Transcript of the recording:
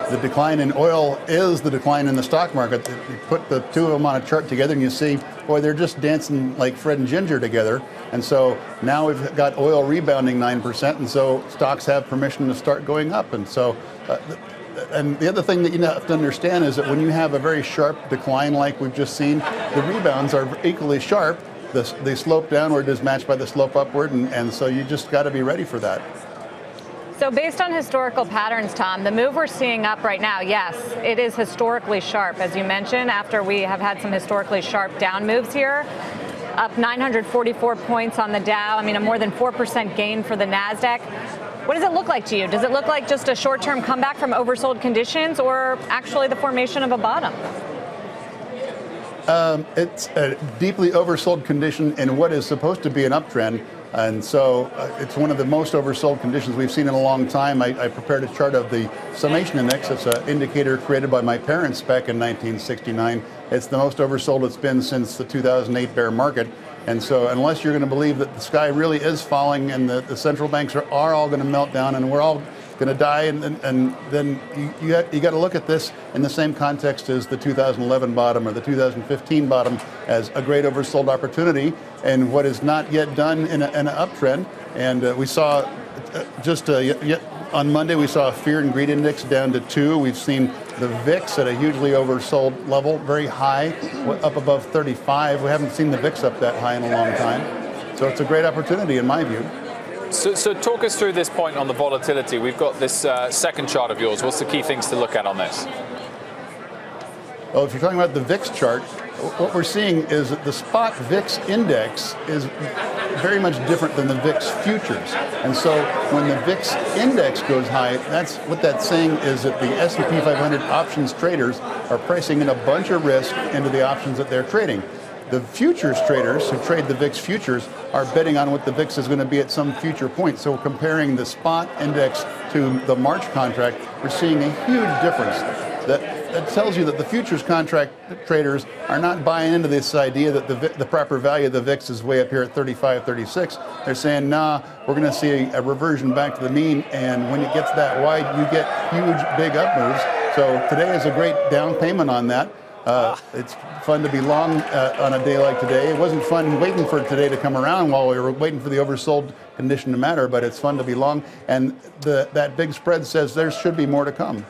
The decline in oil is the decline in the stock market. You put the two of them on a chart together and you see, boy, they're just dancing like Fred and Ginger together. And so now we've got oil rebounding 9%, and so stocks have permission to start going up. And so, and the other thing that you have to understand is that when you have a very sharp decline like we've just seen, the rebounds are equally sharp. The slope downward is matched by the slope upward, and so you just got to be ready for that. So based on historical patterns, Tom, the move we're seeing up right now, yes, it is historically sharp, as you mentioned, after we have had some historically sharp down moves here. Up 944 points on the Dow. I mean, a more than 4% gain for the NASDAQ. What does it look like to you? Does it look like just a short-term comeback from oversold conditions, or actually the formation of a bottom? It's a deeply oversold condition in what is supposed to be an uptrend. And so it's one of the most oversold conditions we've seen in a long time. I prepared a chart of the summation index. It's an indicator created by my parents back in 1969. It's the most oversold it's been since the 2008 bear market. And so unless you're going to believe that the sky really is falling and the central banks are all going to melt down and we're all going to die, and then you got to look at this in the same context as the 2011 bottom or the 2015 bottom as a great oversold opportunity and what is not yet done in an uptrend. And we saw on Monday, we saw a fear and greed index down to 2. We've seen the VIX at a hugely oversold level, very high, up above 35. We haven't seen the VIX up that high in a long time. So it's a great opportunity in my view. So talk us through this point on the volatility. We've got this second chart of yours. What's the key things to look at on this? Well, if you're talking about the VIX chart, what we're seeing is that the spot VIX index is very much different than the VIX futures. And so when the VIX index goes high, what that's saying is that the S&P 500 options traders are pricing in a bunch of risk into the options that they're trading. The futures traders who trade the VIX futures are betting on what the VIX is going to be at some future point. So comparing the spot index to the March contract, we're seeing a huge difference. That tells you that the futures contract traders are not buying into this idea that the proper value of the VIX is way up here at 35, 36. They're saying, nah, we're going to see a reversion back to the mean, and when it gets that wide, you get huge, big up moves. So today is a great down payment on that. It's fun to be long on a day like today. It wasn't fun waiting for today to come around while we were waiting for the oversold condition to matter, but it's fun to be long. And that big spread says there should be more to come.